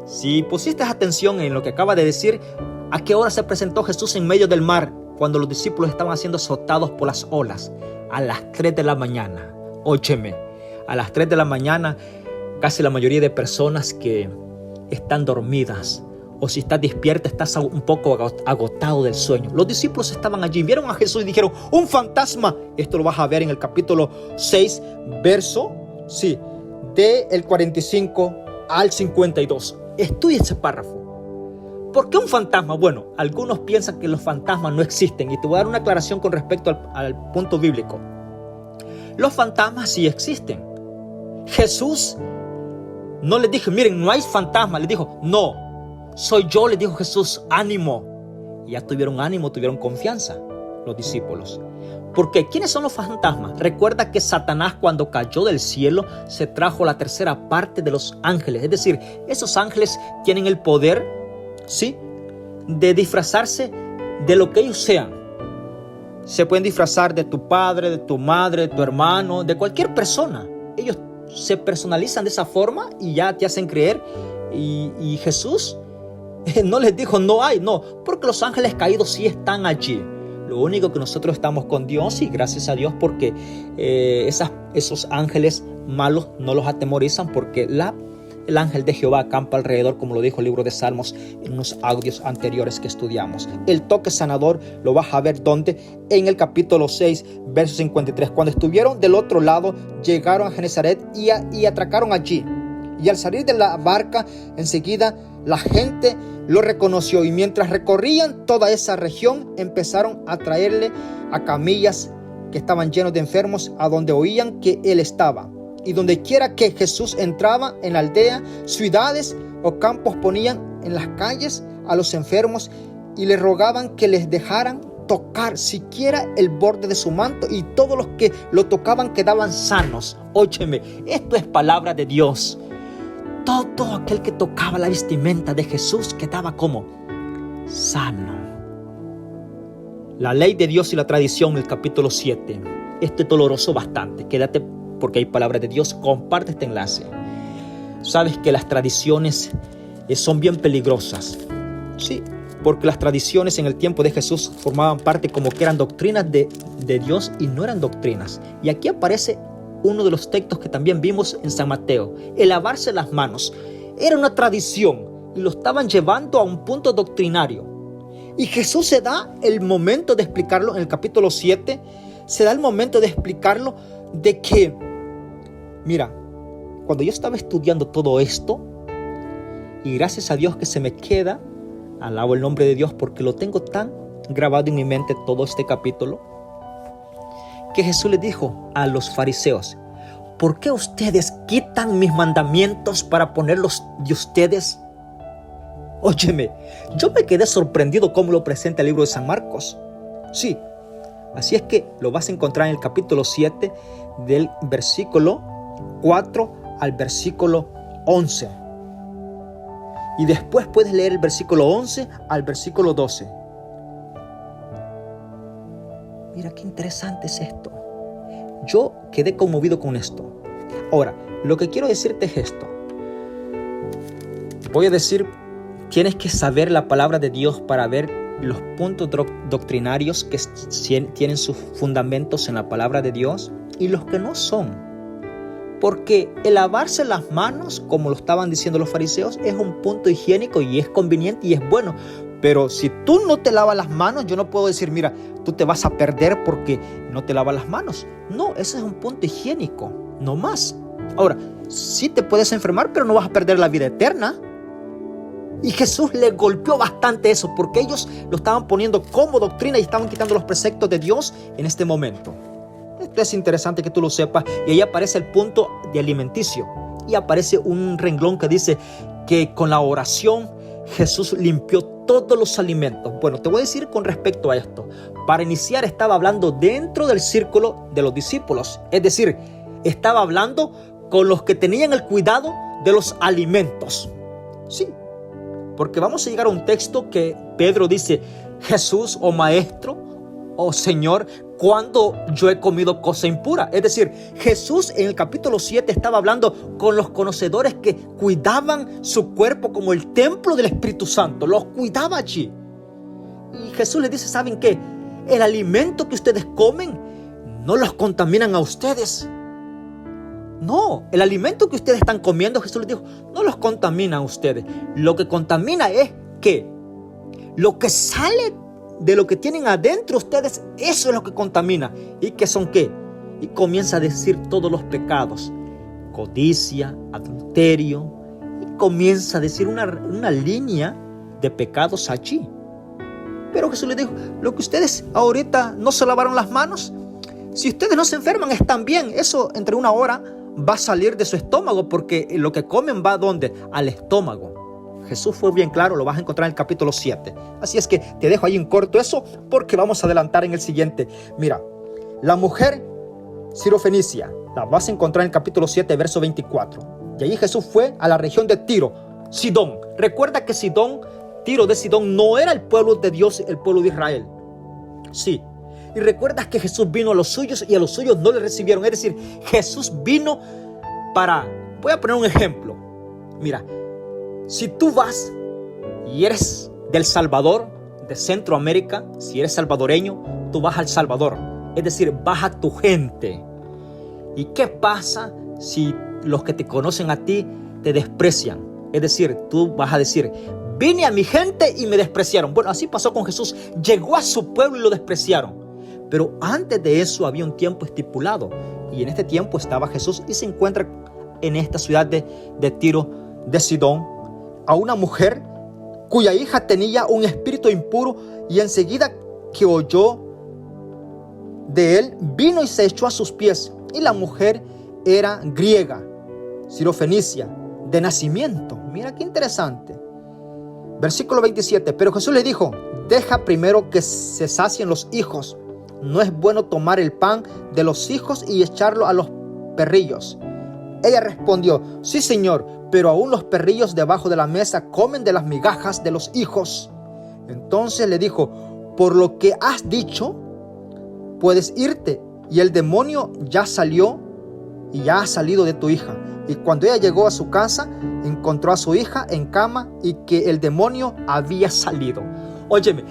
si pusiste atención en lo que acaba de decir, ¿a qué hora se presentó Jesús en medio del mar? Cuando los discípulos estaban siendo azotados por las olas, a las 3 de la mañana. Óyeme, a las 3 de la mañana, casi la mayoría de personas que están dormidas, o si estás despierta, estás un poco agotado del sueño. Los discípulos estaban allí, vieron a Jesús y dijeron, ¡un fantasma! Esto lo vas a ver en el capítulo 6, verso, del 45 al 52. Estudia ese párrafo. ¿Por qué un fantasma? Bueno, algunos piensan que los fantasmas no existen y te voy a dar una aclaración con respecto al punto bíblico. Los fantasmas sí existen. Jesús no les dijo, miren, no hay fantasmas. Les dijo, no, soy yo, les dijo Jesús, ánimo. Y ya tuvieron ánimo, tuvieron confianza los discípulos. Porque ¿quiénes son los fantasmas? Recuerda que Satanás, cuando cayó del cielo, se trajo la 3ª parte de los ángeles. Es decir, esos ángeles tienen el poder, ¿sí?, de disfrazarse de lo que ellos sean. Se pueden disfrazar de tu padre, de tu madre, de tu hermano, de cualquier persona. Ellos se personalizan de esa forma y ya te hacen creer. Y Jesús no les dijo no hay, no, porque los ángeles caídos sí están allí. Lo único que nosotros estamos con Dios y gracias a Dios porque esos ángeles malos no los atemorizan porque el ángel de Jehová acampa alrededor, como lo dijo el libro de Salmos en unos audios anteriores que estudiamos. El toque sanador lo vas a ver donde en el capítulo 6, verso 53. Cuando estuvieron del otro lado, llegaron a Genesaret y atracaron allí. Y al salir de la barca, enseguida la gente lo reconoció. Y mientras recorrían toda esa región, empezaron a traerle a camillas que estaban llenos de enfermos a donde oían que él estaba. Y donde quiera que Jesús entraba, en la aldea, ciudades o campos, ponían en las calles a los enfermos y le rogaban que les dejaran tocar siquiera el borde de su manto, y todos los que lo tocaban quedaban sanos. Óyeme, esto es palabra de Dios. Todo aquel que tocaba la vestimenta de Jesús quedaba como sano. La ley de Dios y la tradición, el capítulo 7. Esto es doloroso bastante. Quédate porque hay palabra de Dios. Comparte este enlace. Sabes que las tradiciones son bien peligrosas. Sí, porque las tradiciones en el tiempo de Jesús formaban parte como que eran doctrinas de Dios y no eran doctrinas. Y aquí aparece uno de los textos que también vimos en San Mateo. El lavarse las manos era una tradición y lo estaban llevando a un punto doctrinario. Y Jesús se da el momento de explicarlo en el capítulo 7. Se da el momento de explicarlo de que, mira, cuando yo estaba estudiando todo esto, y gracias a Dios que se me queda, alabo el nombre de Dios porque lo tengo tan grabado en mi mente todo este capítulo, que Jesús le dijo a los fariseos: ¿por qué ustedes quitan mis mandamientos para ponerlos de ustedes? Óyeme, yo me quedé sorprendido cómo lo presenta el libro de San Marcos. Sí, así es que lo vas a encontrar en el capítulo 7 del versículo 4 al versículo 11. Y después puedes leer el versículo 11 al versículo 12. Mira qué interesante es esto. Yo quedé conmovido con esto. Ahora, lo que quiero decirte es esto. Voy a decir, tienes que saber la palabra de Dios para ver los puntos doctrinarios que tienen sus fundamentos en la palabra de Dios y los que no son. Porque el lavarse las manos, como lo estaban diciendo los fariseos, es un punto higiénico y es conveniente y es bueno. Pero si tú no te lavas las manos, yo no puedo decir, mira, tú te vas a perder porque no te lavas las manos. No, ese es un punto higiénico, no más. Ahora, sí te puedes enfermar, pero no vas a perder la vida eterna. Y Jesús le golpeó bastante eso, porque ellos lo estaban poniendo como doctrina y estaban quitando los preceptos de Dios en este momento. Esto es interesante que tú lo sepas. Y ahí aparece el punto de alimenticio. Y aparece un renglón que dice que con la oración Jesús limpió todos los alimentos. Bueno, te voy a decir con respecto a esto. Para iniciar estaba hablando dentro del círculo de los discípulos. Es decir, estaba hablando con los que tenían el cuidado de los alimentos. Sí, porque vamos a llegar a un texto que Pedro dice: Jesús, o Maestro, o Señor, ¿cuándo yo he comido cosa impura? Es decir, Jesús en el capítulo 7 estaba hablando con los conocedores que cuidaban su cuerpo como el templo del Espíritu Santo. Los cuidaba allí. Y Jesús les dice: ¿saben qué? El alimento que ustedes comen no los contaminan a ustedes. No, el alimento que ustedes están comiendo, Jesús les dijo, no los contamina a ustedes. Lo que contamina es que lo que sale de lo que tienen adentro ustedes, eso es lo que contamina. ¿Y qué son qué? Y comienza a decir todos los pecados: codicia, adulterio, y comienza a decir una línea de pecados allí. Pero Jesús les dijo: lo que ustedes ahorita no se lavaron las manos, si ustedes no se enferman están bien. Eso entre una hora va a salir de su estómago, porque lo que comen va ¿a dónde? Al estómago. Jesús fue bien claro, lo vas a encontrar en el capítulo 7. Así es que te dejo ahí en corto eso, porque vamos a adelantar en el siguiente. Mira, la mujer sirofenicia, la vas a encontrar en el capítulo 7, verso 24. Y allí Jesús fue a la región de Tiro, Sidón. Recuerda que Tiro de Sidón no era el pueblo de Dios, el pueblo de Israel. Sí. Y recuerdas que Jesús vino a los suyos y a los suyos no le recibieron. Es decir, Jesús vino voy a poner un ejemplo. Mira, si tú vas y eres del Salvador, de Centroamérica, si eres salvadoreño, tú vas al Salvador. Es decir, vas a tu gente. ¿Y qué pasa si los que te conocen a ti te desprecian? Es decir, tú vas a decir: vine a mi gente y me despreciaron. Bueno, así pasó con Jesús. Llegó a su pueblo y lo despreciaron. Pero antes de eso había un tiempo estipulado. Y en este tiempo estaba Jesús y se encuentra en esta ciudad de Tiro de Sidón a una mujer cuya hija tenía un espíritu impuro, y enseguida que oyó de él, vino y se echó a sus pies. Y la mujer era griega, sirofenicia, de nacimiento. Mira qué interesante. Versículo 27. Pero Jesús le dijo: deja primero que se sacien los hijos. No es bueno tomar el pan de los hijos y echarlo a los perrillos. Ella respondió: sí, Señor, pero aún los perrillos debajo de la mesa comen de las migajas de los hijos. Entonces le dijo: por lo que has dicho, puedes irte, y el demonio ya salió y ya ha salido de tu hija. Y cuando ella llegó a su casa, encontró a su hija en cama y que el demonio había salido. Óyeme,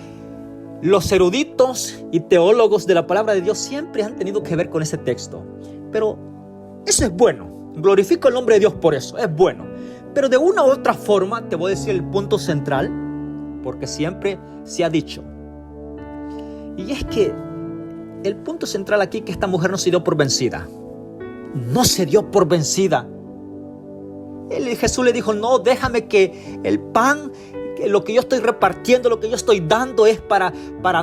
los eruditos y teólogos de la palabra de Dios siempre han tenido que ver con ese texto. Pero eso es bueno. Glorifico el nombre de Dios por eso. Es bueno. Pero de una u otra forma te voy a decir el punto central, porque siempre se ha dicho. Y es que el punto central aquí es que esta mujer no se dio por vencida. No se dio por vencida. Jesús le dijo, no, déjame que el pan, que lo que yo estoy repartiendo, lo que yo estoy dando es para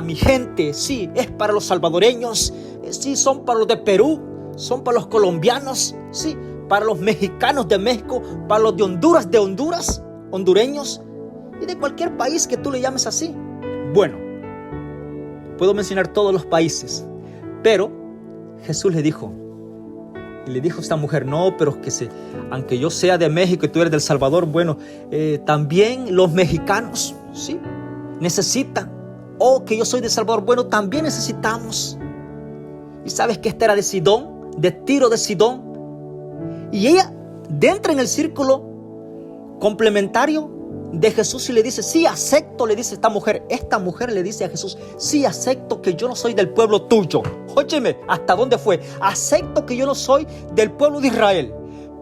mi gente. Sí, es para los salvadoreños. Sí, son para los de Perú. Son para los colombianos. Sí, para los mexicanos de México. Para los de Honduras, hondureños. Y de cualquier país que tú le llames así. Bueno, puedo mencionar todos los países. Pero Jesús le dijo, y le dijo a esta mujer, no, pero aunque yo sea de México y tú eres del Salvador, bueno, también los mexicanos, ¿sí? Necesitan. Que yo soy de Salvador, bueno, también necesitamos. Y sabes que esta era de Sidón, de Tiro de Sidón. Y ella entra en el círculo complementario de Jesús y le dice, sí, acepto, le dice esta mujer le dice a Jesús, sí, acepto que yo no soy del pueblo tuyo. Óyeme, ¿hasta dónde fue? Acepto que yo no soy del pueblo de Israel.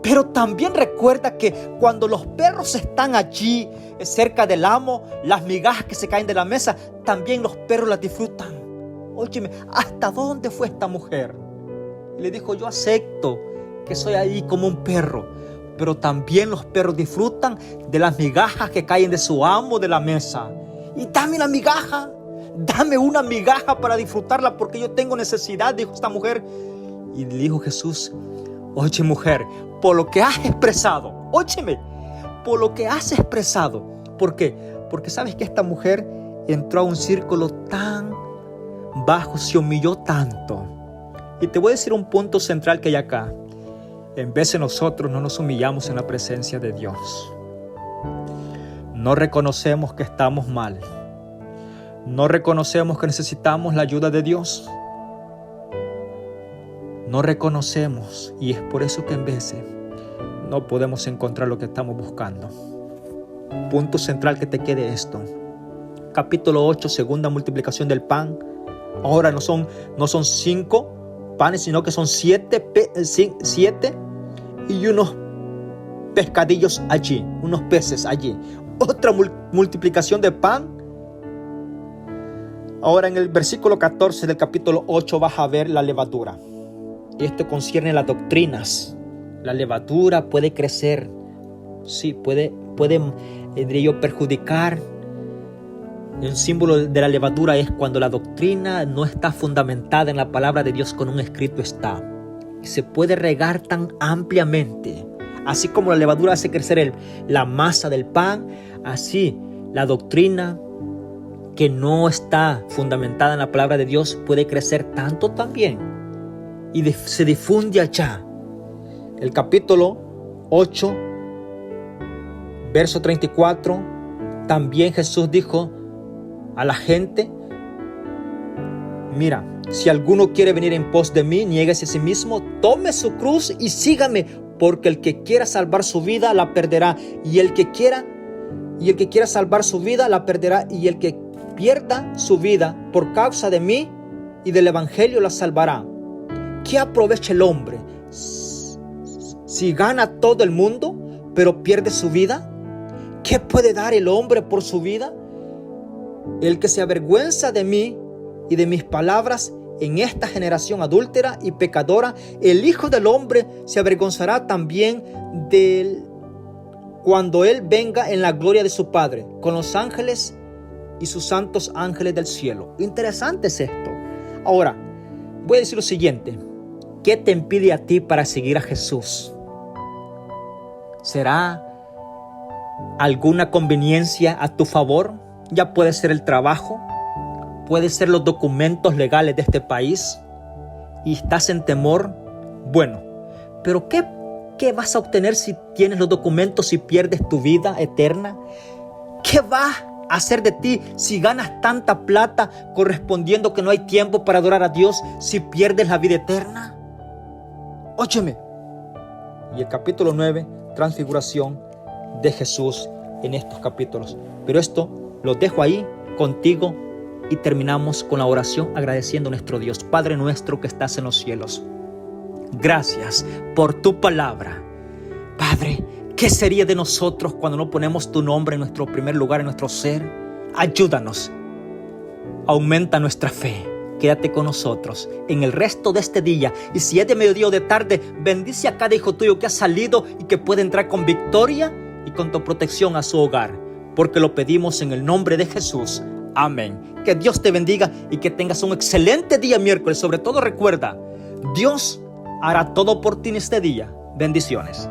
Pero también recuerda que cuando los perros están allí cerca del amo, las migajas que se caen de la mesa, también los perros las disfrutan. Óyeme, ¿hasta dónde fue esta mujer? Y le dijo, yo acepto que soy ahí como un perro. Pero también los perros disfrutan de las migajas que caen de su amo de la mesa. Y dame la migaja, dame una migaja para disfrutarla porque yo tengo necesidad, dijo esta mujer. Y le dijo Jesús, oye mujer, por lo que has expresado, óyeme, por lo que has expresado. ¿Por qué? Porque sabes que esta mujer entró a un círculo tan bajo, se humilló tanto. Y te voy a decir un punto central que hay acá. En vez de nosotros no nos humillamos en la presencia de Dios. No reconocemos que estamos mal. No reconocemos que necesitamos la ayuda de Dios. No reconocemos, y es por eso que en veces no podemos encontrar lo que estamos buscando. Punto central que te quede esto. Capítulo 8, segunda multiplicación del pan. Ahora no son 5 panes, sino que son 7 y unos pescadillos allí, unos peces allí. Otra multiplicación de pan. Ahora en el versículo 14 del capítulo 8 vas a ver la levadura. Esto concierne las doctrinas. La levadura puede crecer, sí, puede diría yo, perjudicar. Un símbolo de la levadura es cuando la doctrina no está fundamentada en la palabra de Dios, con un escrito está. Y se puede regar tan ampliamente. Así como la levadura hace crecer la masa del pan, así la doctrina que no está fundamentada en la palabra de Dios puede crecer tanto también. Y se difunde allá. El capítulo 8, verso 34, también Jesús dijo a la gente, mira, si alguno quiere venir en pos de mí, niéguese a sí mismo, tome su cruz y sígame, porque el que quiera salvar su vida la perderá, y el que quiera salvar su vida la perderá, y el que pierda su vida por causa de mí y del evangelio la salvará. ¿Qué aprovecha el hombre si gana todo el mundo, pero pierde su vida? ¿Qué puede dar el hombre por su vida? El que se avergüenza de mí y de mis palabras en esta generación adúltera y pecadora, el Hijo del Hombre se avergonzará también de él cuando Él venga en la gloria de su Padre, con los ángeles y sus santos ángeles del cielo. Interesante es esto. Ahora, voy a decir lo siguiente. ¿Qué te impide a ti para seguir a Jesús? ¿Será alguna conveniencia a tu favor? Ya puede ser el trabajo, puede ser los documentos legales de este país y estás en temor. Bueno, pero ¿qué vas a obtener si tienes los documentos y pierdes tu vida eterna? ¿Qué va a hacer de ti si ganas tanta plata correspondiendo que no hay tiempo para adorar a Dios si pierdes la vida eterna? Óyeme, y el capítulo 9, transfiguración de Jesús en estos capítulos. Pero esto lo dejo ahí contigo y terminamos con la oración agradeciendo a nuestro Dios. Padre nuestro que estás en los cielos, gracias por tu palabra. Padre, ¿qué sería de nosotros cuando no ponemos tu nombre en nuestro primer lugar, en nuestro ser? Ayúdanos, aumenta nuestra fe. Quédate con nosotros en el resto de este día. Y si es de mediodía o de tarde, bendice a cada hijo tuyo que ha salido y que puede entrar con victoria y con tu protección a su hogar. Porque lo pedimos en el nombre de Jesús. Amén. Que Dios te bendiga y que tengas un excelente día miércoles. Sobre todo recuerda, Dios hará todo por ti en este día. Bendiciones.